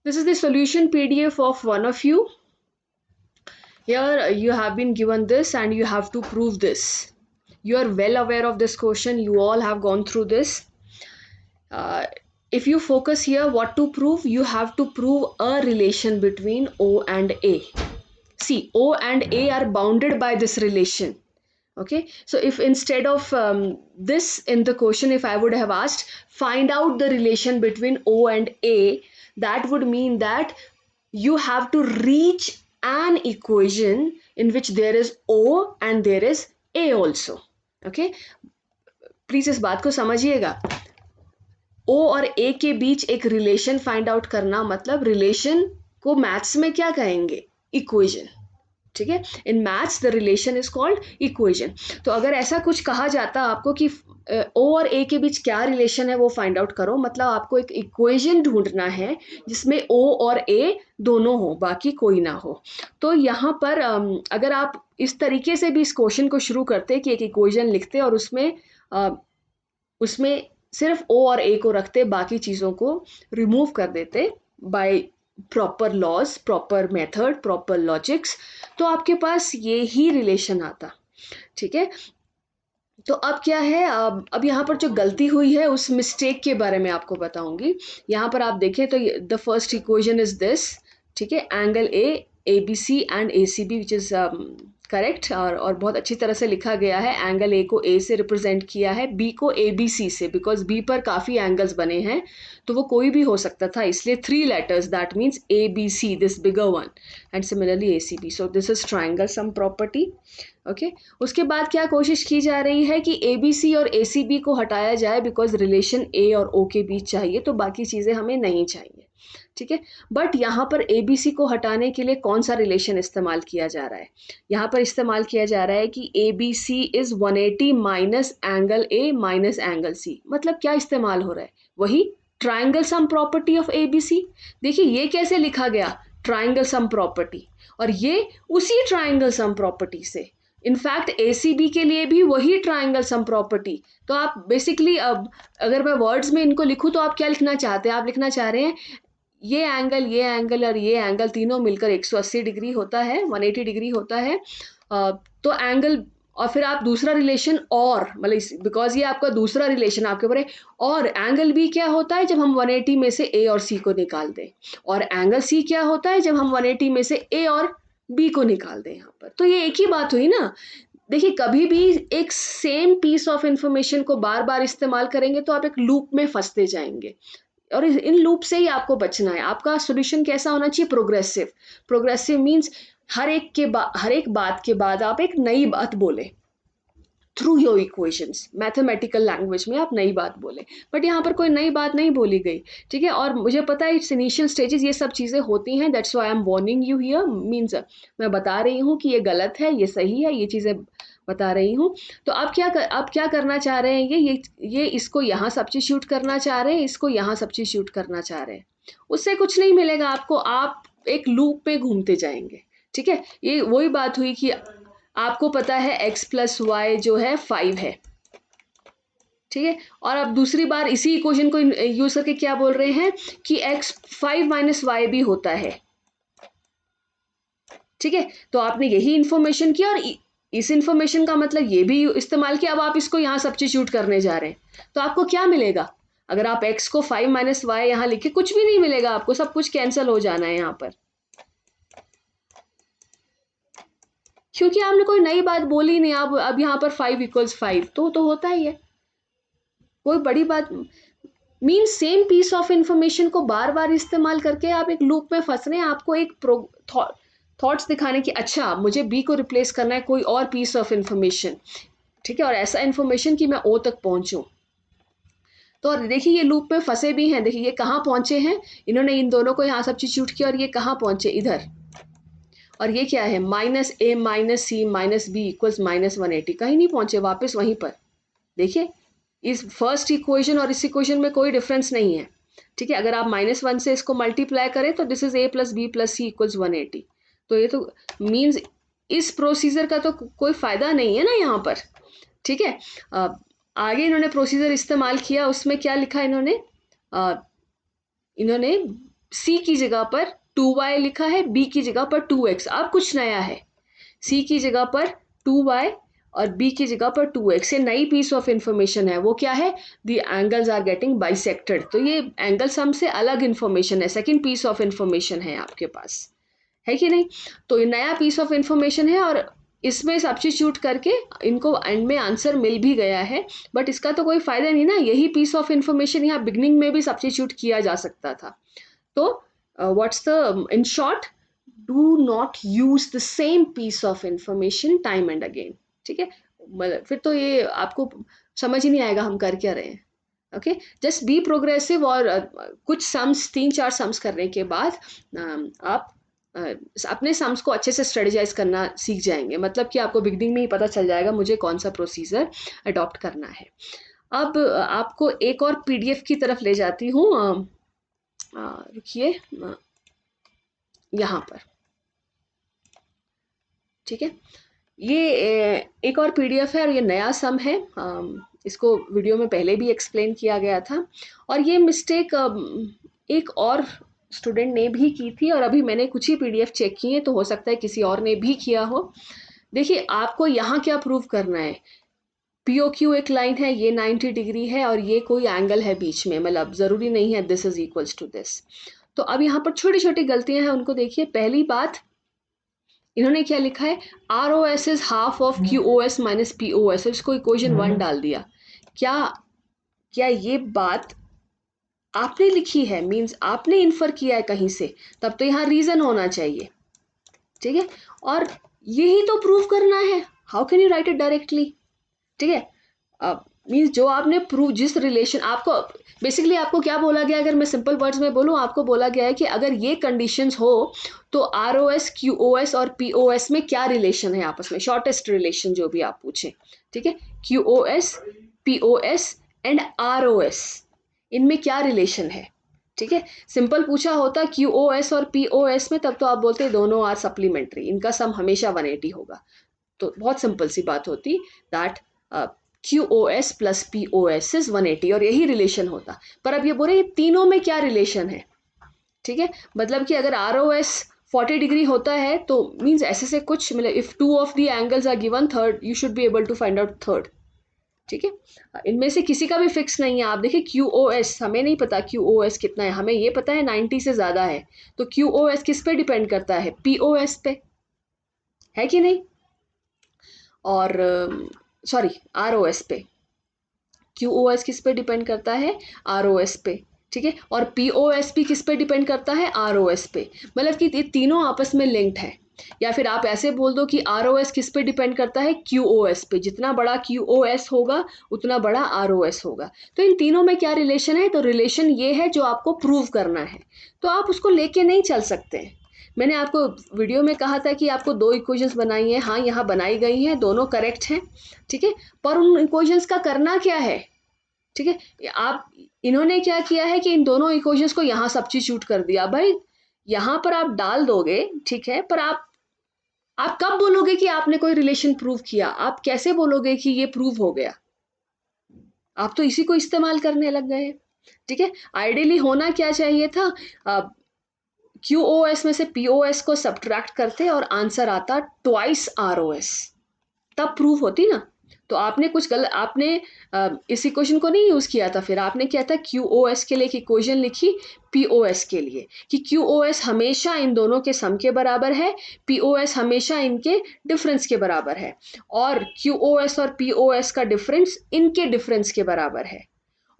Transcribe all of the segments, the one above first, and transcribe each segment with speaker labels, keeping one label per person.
Speaker 1: This is the solution PDF of one of you. Here you have been given this and you have to prove this. You are well aware of this question. You all have gone through this. Uh, if you focus here, what to prove? You have to prove a relation between O and A. See, O and A are bounded by this relation. Okay, so if instead of this in the question, if I would have asked, find out the relation between O and A, that would mean that you have to reach an equation in which there is O and there is A also. Okay, please इस बात को समझिएगा. ओ और ए के बीच एक relation find out करना मतलब relation को मैथ्स में क्या कहेंगे? इक्वेशन. ठीक है, in maths the relation is called equation. तो अगर ऐसा कुछ कहा जाता आपको कि ओ और ए के बीच क्या रिलेशन है वो फाइंड आउट करो, मतलब आपको एक इक्वेशन ढूंढना है जिसमें ओ और ए दोनों हो, बाकी कोई ना हो. तो यहाँ पर अगर आप इस तरीके से भी इस क्वेश्चन को शुरू करते कि एक इक्वेशन लिखते और उसमें सिर्फ ओ और ए को रखते, बाकी चीज़ों को रिमूव कर देते by proper laws, proper method, proper logics, तो आपके पास ये ही रिलेशन आता. ठीक है, तो अब क्या है, अब यहाँ पर जो गलती हुई है उस मिस्टेक के बारे में आपको बताऊंगी. यहाँ पर आप देखें तो the first equation is this. ठीक है, angle A B C and A C B which is correct, और बहुत अच्छी तरह से लिखा गया है. एंगल ए को ए से रिप्रेजेंट किया है, बी को ए बी सी से, बिकॉज बी पर काफ़ी एंगल्स बने हैं तो वो कोई भी हो सकता था, इसलिए 3 letters, that means A B C, this bigger one, and similarly A C B. So this is triangle sum property. Okay, उसके बाद क्या कोशिश की जा रही है कि ए बी सी और ए सी बी को हटाया जाए, बिकॉज रिलेशन ए और ओ के बीच चाहिए, तो बाकी चीज़ें हमें नहीं चाहिए. ठीक है, बट यहाँ पर ए बी सी को हटाने के लिए कौन सा रिलेशन इस्तेमाल किया जा रहा है? यहाँ पर इस्तेमाल किया जा रहा है कि A B C is 180 minus angle A minus angle C. मतलब क्या इस्तेमाल हो रहा है? वही triangle sum property of A B C. देखिए ये कैसे लिखा गया, ट्राइंगल सम प्रॉपर्टी, और ये उसी ट्राइंगल सम प्रॉपर्टी से, इनफैक्ट ए सी बी के लिए भी वही ट्राइंगल सम प्रॉपर्टी. तो आप बेसिकली, अब अगर मैं वर्ड्स में इनको लिखूं तो आप क्या लिखना चाहते हैं? आप लिखना चाह रहे हैं ये एंगल और ये एंगल तीनों मिलकर 180 डिग्री होता है, 180 डिग्री होता है. तो एंगल, और फिर आप दूसरा रिलेशन, और मतलब बिकॉज ये आपका दूसरा रिलेशन आपके ऊपर है, और एंगल बी क्या होता है जब हम 180 में से ए और सी को निकाल दें, और एंगल सी क्या होता है जब हम 180 में से ए और बी को निकाल दें. यहाँ पर तो ये एक ही बात हुई ना. देखिए कभी भी एक सेम पीस ऑफ इंफॉर्मेशन को बार बार इस्तेमाल करेंगे तो आप एक लूप में फंसते जाएंगे, और इन लूप से ही आपको बचना है. आपका सॉल्यूशन कैसा होना चाहिए? प्रोग्रेसिव. प्रोग्रेसिव मीन्स हर एक बात के बाद आप एक नई बात बोले through your equations. Mathematical language में आप नई बात बोले, बट यहाँ पर कोई नई बात नहीं बोली गई. ठीक है, और मुझे पता है इट्स इनिशियल स्टेजेस, ये सब चीज़ें होती हैं, that's why I am warning you here. Means मैं बता रही हूँ कि ये गलत है, ये सही है, ये चीज़ें बता रही हूँ. तो आप क्या करना चाह रहे हैं? ये इसको यहाँ सब्स्टिट्यूट करना चाह रहे हैं, इसको यहाँ सब्स्टिट्यूट करना चाह रहे हैं. उससे कुछ नहीं मिलेगा आपको, आप एक लूप में घूमते जाएंगे. ठीक है, ये वही बात हुई कि आपको पता है x प्लस वाई जो है 5 है. ठीक है, और अब दूसरी बार इसी इक्वेशन को यूज करके क्या बोल रहे हैं कि x 5 माइनस वाई भी होता है. ठीक है, तो आपने यही इंफॉर्मेशन किया और इस इंफॉर्मेशन का मतलब ये भी इस्तेमाल किया. अब आप इसको यहाँ सब्स्टिट्यूट करने जा रहे हैं, तो आपको क्या मिलेगा? अगर आप x को 5 माइनस वाई यहाँ लिखे, कुछ भी नहीं मिलेगा आपको, सब कुछ कैंसिल हो जाना है यहाँ पर, क्योंकि आपने कोई नई बात बोली नहीं. अब यहाँ पर 5 इक्वल्स 5 तो होता ही है, कोई बड़ी बात. Mean same piece of information को बार बार इस्तेमाल करके आप एक लूप में फंस रहे हैं. आपको एक थॉट्स दिखाने की, अच्छा मुझे बी को रिप्लेस करना है कोई और पीस ऑफ इंफॉर्मेशन. ठीक है, और ऐसा इंफॉर्मेशन कि मैं ओ तक पहुंचूं. तो देखिए ये लूप में फंसे भी हैं. देखिए ये कहाँ पहुंचे हैं, इन्होंने इन दोनों को यहाँ सब्स्टिट्यूट किया और ये कहाँ पहुंचे? इधर. और ये क्या है? माइनस ए माइनस सी माइनस बी इक्वल्स माइनस 180. कहीं नहीं पहुंचे, वापस वहीं पर. देखिए इस फर्स्ट इक्वेशन और इस इक्वेशन में कोई डिफरेंस नहीं है. ठीक है, अगर आप -1 से इसको मल्टीप्लाई करें तो this is a plus B plus C equals 180. तो ये तो मीन्स इस प्रोसीजर का तो कोई फायदा नहीं है ना यहाँ पर. ठीक है, आगे इन्होंने प्रोसीजर इस्तेमाल किया, उसमें क्या लिखा इन्होंने C की जगह पर 2y लिखा है, B की जगह पर 2x। अब कुछ नया है, C की जगह पर 2y और B की जगह पर 2x। ये नई पीस ऑफ इंफॉर्मेशन है। वो क्या है? The angles are getting bisected. तो ये एंगल सम से अलग इंफॉर्मेशन है, सेकेंड पीस ऑफ इंफॉर्मेशन है आपके पास, है कि नहीं? तो ये नया पीस ऑफ इंफॉर्मेशन है और इसमें सब्स्टिट्यूट करके इनको एंड में आंसर मिल भी गया है, बट इसका तो कोई फायदा नहीं ना। यही पीस ऑफ इंफॉर्मेशन यहाँ बिगनिंग में भी सब्स्टिट्यूट किया जा सकता था। तो what's the in short, do not use the same piece of information time and again. ठीक है, मतलब फिर तो ये आपको समझ ही नहीं आएगा हम कर क्या रहे हैं। ओके, जस्ट बी प्रोग्रेसिव और कुछ सम्स, 3-4 सम्स करने के बाद आप अपने सम्स को अच्छे से स्ट्रेटेजाइज करना सीख जाएंगे। मतलब कि आपको बिगनिंग में ही पता चल जाएगा मुझे कौन सा प्रोसीजर अडॉप्ट करना है। अब आपको एक और पीडीएफ की तरफ ले जाती हूँ। रुकिए, यहाँ पर, ठीक है। ये एक और पीडीएफ है और ये नया सम है। इसको वीडियो में पहले भी एक्सप्लेन किया गया था और ये मिस्टेक एक और स्टूडेंट ने भी की थी और अभी मैंने कुछ ही पीडीएफ चेक किए, तो हो सकता है किसी और ने भी किया हो। देखिए, आपको यहाँ क्या प्रूव करना है? POQ एक लाइन है, ये 90 डिग्री है और ये कोई एंगल है बीच में, मतलब ज़रूरी नहीं है this is equals to this. तो अब यहाँ पर छोटी छोटी गलतियां हैं, उनको देखिए। पहली बात, इन्होंने क्या लिखा है? ROS is half of QOS minus POS, इसको इक्वेशन 1 डाल दिया। क्या क्या ये बात आपने लिखी है? मींस आपने इन्फर किया है कहीं से, तब तो यहाँ रीजन होना चाहिए। ठीक है, और यही तो प्रूव करना है। How can you right it directly? ठीक है, अब मीन्स जो आपने प्रूव, जिस रिलेशन आपको बेसिकली आपको क्या बोला गया, अगर मैं सिंपल वर्ड्स में बोलूँ, आपको बोला गया है कि अगर ये कंडीशंस हो तो ROS, QOS और POS में क्या रिलेशन है आपस में, शॉर्टेस्ट रिलेशन जो भी आप पूछें। ठीक है, QOS, POS एंड ROS, इनमें क्या रिलेशन है? ठीक है, सिंपल पूछा होता QOS और POS में, तब तो आप बोलते दोनों आर सप्लीमेंट्री, इनका सम हमेशा 180 होगा। तो बहुत सिंपल सी बात होती that QOS plus POS is 180 और यही रिलेशन होता। पर अब ये बोल रहे हैं तीनों में क्या रिलेशन है। ठीक है, मतलब कि अगर ROS 40 डिग्री होता है तो मीन्स ऐसे से कुछ, मतलब if 2 of the angles are given, third you should be able to find out third. ठीक है, इनमें से किसी का भी फिक्स नहीं है। आप देखिए QOS, हमें नहीं पता QOS कितना है, हमें ये पता है 90 से ज़्यादा है। तो QOS किस पे डिपेंड करता है? POS पे, है कि नहीं? और सॉरी, ROS पे। QOS किस पे डिपेंड करता है? ROS पे। ठीक है, और POS भी किस पे डिपेंड करता है? ROS पे। मतलब कि ये तीनों आपस में लिंक्ड है। या फिर आप ऐसे बोल दो कि ROS किस पे डिपेंड करता है? QOS पे। जितना बड़ा QOS होगा उतना बड़ा ROS होगा। तो इन तीनों में क्या रिलेशन है? तो रिलेशन ये है जो आपको प्रूव करना है। तो आप उसको लेके नहीं चल सकते हैं। मैंने आपको वीडियो में कहा था कि आपको 2 इक्वेशंस बनाई हैं। हाँ, यहाँ बनाई गई हैं, दोनों करेक्ट हैं। ठीक है, पर उन इक्वेशंस का करना क्या है? ठीक है, आप, इन्होंने क्या किया है कि इन दोनों इक्वेशंस को यहाँ सब्स्टिट्यूट कर दिया। भाई यहाँ पर आप डाल दोगे, ठीक है, पर आप कब बोलोगे कि आपने कोई रिलेशन प्रूव किया? आप कैसे बोलोगे कि ये प्रूव हो गया? आप तो इसी को इस्तेमाल करने लग गए। ठीक है, आइडियली होना क्या चाहिए था? QOS में से POS को सब्ट्रैक्ट करते और आंसर आता ट्वाइस ROS, तब प्रूव होती ना। तो आपने कुछ गलत, आपने इस इक्वेशन को नहीं यूज किया था। फिर आपने क्या था, QOS के लिए एक इक्वेशन लिखी POS के लिए, कि QOS हमेशा इन दोनों के सम के बराबर है, POS हमेशा इनके डिफरेंस के बराबर है, और QOS और POS का डिफरेंस इनके डिफरेंस के बराबर है,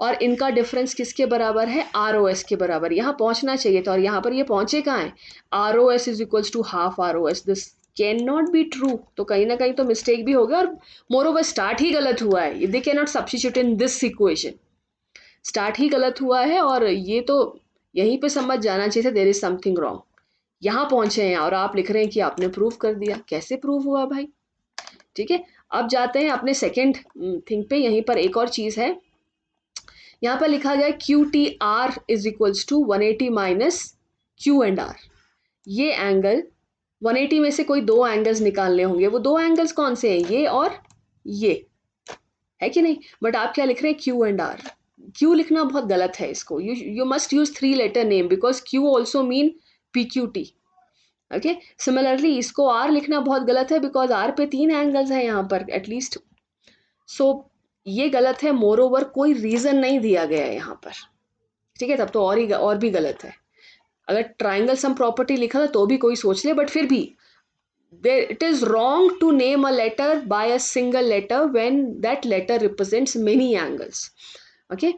Speaker 1: और इनका डिफरेंस किसके बराबर है? ROS के बराबर। यहाँ पहुंचना चाहिए था और यहाँ पर ये पहुंचे कहाँ है? ROS is equals to half ROS। This can not be true. तो कहीं ना कहीं तो मिस्टेक भी हो गया, और मोर ओवर स्टार्ट ही गलत हुआ है। They can not substitute in this equation, start ही गलत हुआ है और ये तो यहीं पे समझ जाना चाहिए था देयर इज समथिंग रॉन्ग। यहाँ पहुंचे हैं और आप लिख रहे हैं कि आपने प्रूव कर दिया। कैसे प्रूव हुआ भाई? ठीक है, अब जाते हैं अपने सेकेंड थिंग पे। यहीं पर एक और चीज है, यहाँ पर लिखा गया QTR is equals to 180 minus Q&R। ये एंगल 180 में से कोई 2 एंगल्स निकालने होंगे। वो 2 एंगल्स कौन से हैं? ये और ये, है कि नहीं? बट आप क्या लिख रहे हैं? Q&R। क्यू लिखना बहुत गलत है इसको, you must use 3 letter name because Q also mean PQT। Okay, similarly इसको आर लिखना बहुत गलत है बिकॉज आर पे 3 एंगल्स हैं यहाँ पर एटलीस्ट। सो ये गलत है, मोर ओवर कोई रीजन नहीं दिया गया है यहाँ पर, ठीक है, तब तो और भी गलत है। अगर ट्राइंगल सम प्रॉपर्टी लिखा था तो भी कोई सोच ले, बट फिर भी it is wrong to name a letter by a single letter when that letter represents many angles. Okay,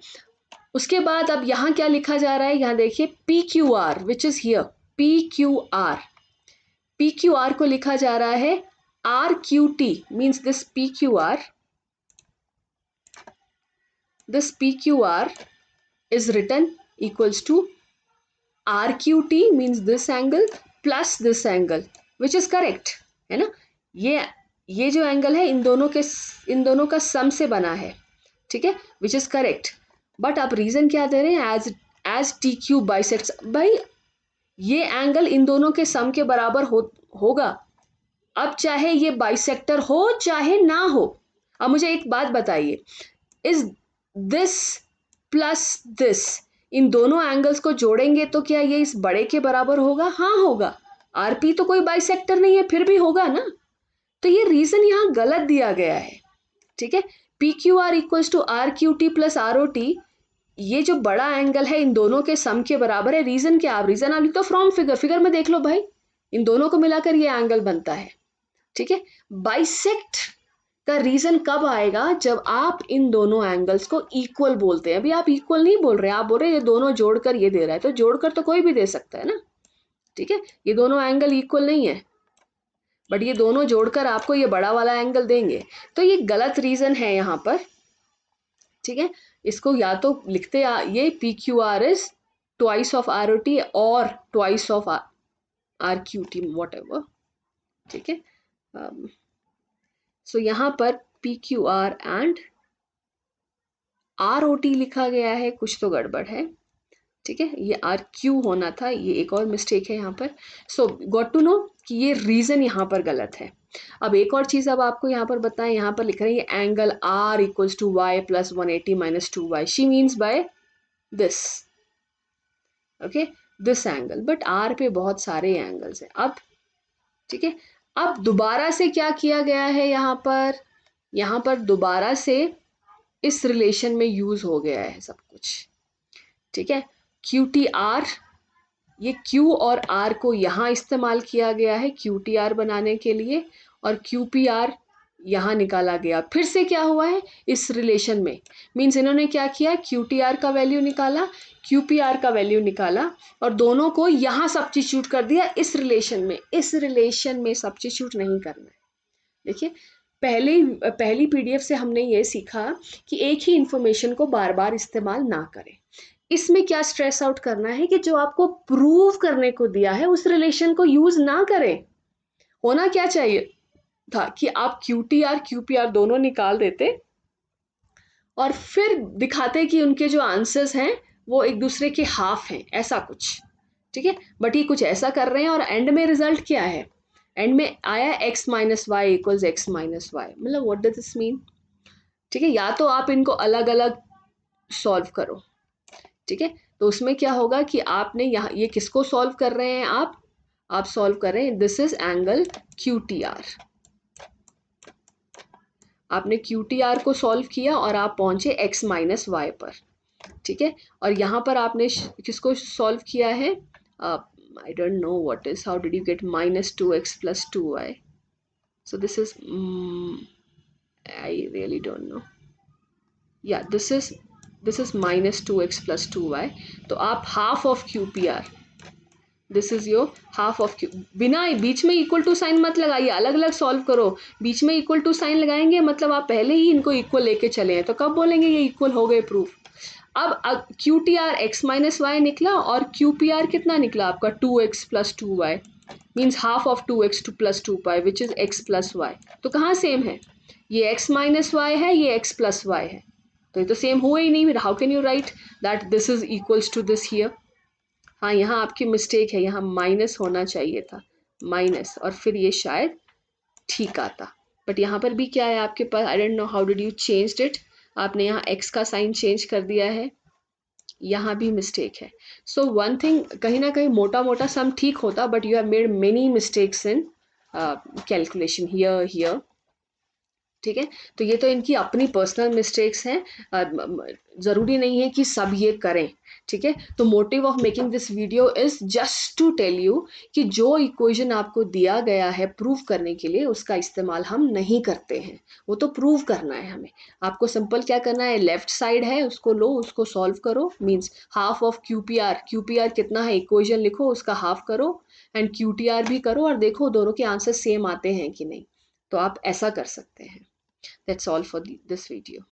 Speaker 1: उसके बाद अब यहाँ क्या लिखा जा रहा है, यहाँ देखिए PQR which is here, PQR, PQR को लिखा जा रहा है RQT, means this PQR is written equals to RQT, means this angle plus this angle, which is correct, है ना। ये जो एंगल है इन दोनों का सम से बना है, ठीक है, विच इज करेक्ट। बट आप रीजन क्या दे रहे हैं, एज TQ बाइसेक्ट्स। भाई ये एंगल इन दोनों के सम के बराबर होगा, अब चाहे ये बाइसेक्टर हो चाहे ना हो। अब मुझे एक बात बताइए, इज दिस प्लस दिस, इन दोनों एंगल्स को जोड़ेंगे तो क्या ये इस बड़े के बराबर होगा? हाँ होगा। RP तो कोई बाइसेक्टर नहीं है, फिर भी होगा ना। तो ये रीजन यहाँ गलत दिया गया है, ठीक है। PQR equals to RQT plus ROT, ये जो बड़ा एंगल है इन दोनों के सम के बराबर है। रीजन क्या, रीजन आप लिख दो फ्रॉम फिगर में देख लो भाई, इन दोनों को मिलाकर ये एंगल बनता है, ठीक है। बाइसेक्ट का रीजन कब आएगा, जब आप इन दोनों एंगल्स को इक्वल बोलते हैं। अभी आप इक्वल नहीं बोल रहे, आप बोल रहे हैं ये दोनों जोड़कर ये दे रहा है, तो जोड़कर तो कोई भी दे सकता है ना, ठीक है। ये दोनों एंगल इक्वल नहीं है, बट ये दोनों जोड़कर आपको ये बड़ा वाला एंगल देंगे, तो ये गलत रीजन है यहाँ पर, ठीक है। इसको या तो लिखते ये PQR is twice of ROT और ट्वाइस ऑफ RQT, व्हाटएवर, ठीक है। सो यहाँ पर PQR एंड ROT लिखा गया है, कुछ तो गड़बड़ है, ठीक है। ये RQ होना था, ये एक और मिस्टेक है यहाँ पर। सो गॉट टू नो कि ये रीजन यहाँ पर गलत है। अब एक और चीज अब आपको यहाँ पर बताएं, यहाँ पर लिख रहे हैं angle R equals to Y plus 180 minus 2Y, she means by this, okay, this angle. But R पे बहुत सारे एंगल्स हैं अब, ठीक है। अब दोबारा से क्या किया गया है यहाँ पर दोबारा से इस रिलेशन में यूज हो गया है सब कुछ, ठीक है। QTR, ये Q और R को यहाँ इस्तेमाल किया गया है QTR बनाने के लिए, और QPR यहाँ निकाला गया। फिर से क्या हुआ है इस रिलेशन में, मीन्स इन्होंने क्या किया, QTR का वैल्यू निकाला, QPR का वैल्यू निकाला, और दोनों को यहाँ सब्स्टिट्यूट कर दिया इस रिलेशन में। इस रिलेशन में सब्स्टिट्यूट नहीं करना है। देखिए पहली PDF से हमने ये सीखा कि एक ही इंफॉर्मेशन को बार बार इस्तेमाल ना करें। इसमें क्या स्ट्रेस आउट करना है कि जो आपको प्रूव करने को दिया है उस रिलेशन को यूज ना करें। होना क्या चाहिए था कि आप QTR QPR दोनों निकाल देते और फिर दिखाते कि उनके जो आंसर्स हैं वो एक दूसरे के हाफ हैं, ऐसा कुछ, ठीक है। बट ये कुछ ऐसा कर रहे हैं और एंड में रिजल्ट क्या है, एंड में आया x minus y equals x minus y. मतलब व्हाट डज दिस मीन, ठीक है। या तो आप इनको अलग अलग सॉल्व करो, ठीक है। तो उसमें क्या होगा कि आपने यहाँ ये किसको सॉल्व कर रहे हैं, आप सॉल्व कर रहे हैं, दिस इज एंगल QTR। आपने QTR को सॉल्व किया और आप पहुंचे x माइनस वाई पर, ठीक है। और यहाँ पर आपने किसको सॉल्व किया है, I don't know what is, how did you get minus 2x plus 2y? So this is, I really don't know. Yeah, this is minus 2x plus 2y. तो आप half of QPR, this is your half of Q, बिना बीच में equal to sign मत लगाइए, अलग अलग solve करो। बीच में इक्वल टू साइन लगाएंगे मतलब आप पहले ही इनको इक्वल लेके चले हैं, तो कब बोलेंगे ये इक्वल हो गए प्रूफ। अब QTR x माइनस वाई निकला और QPR कितना निकला आपका 2x plus 2y, means half of 2x plus 2y which is x plus y. तो कहाँ सेम है, ये x माइनस वाई है, ये x प्लस वाई है, तो ये तो सेम हुआ ही नहीं। How can you write that this is equals to this here. हाँ यहाँ आपकी मिस्टेक है, यहाँ माइनस होना चाहिए था, माइनस, और फिर ये शायद ठीक आता। बट यहाँ पर भी क्या है आपके पास, I don't know how did you changed it, आपने यहाँ x का साइन चेंज कर दिया है, यहाँ भी मिस्टेक है। सो वन थिंग, कहीं ना कहीं मोटा मोटा सम ठीक होता, but you have made many mistakes in calculation here here. ठीक है, तो ये तो इनकी अपनी पर्सनल मिस्टेक्स हैं, ज़रूरी नहीं है कि सब ये करें। ठीक है, तो motive of making this video is just to tell you कि जो इक्वेशन आपको दिया गया है प्रूव करने के लिए, उसका इस्तेमाल हम नहीं करते हैं। वो तो प्रूव करना है हमें। आपको सिंपल क्या करना है, लेफ्ट साइड है उसको लो, उसको सॉल्व करो, means half of Q P R कितना है, इक्वेशन लिखो, उसका हाफ करो, एंड क्यू टी आर भी करो, और देखो दोनों के आंसर सेम आते हैं कि नहीं। तो आप ऐसा कर सकते हैं। That's all for this video.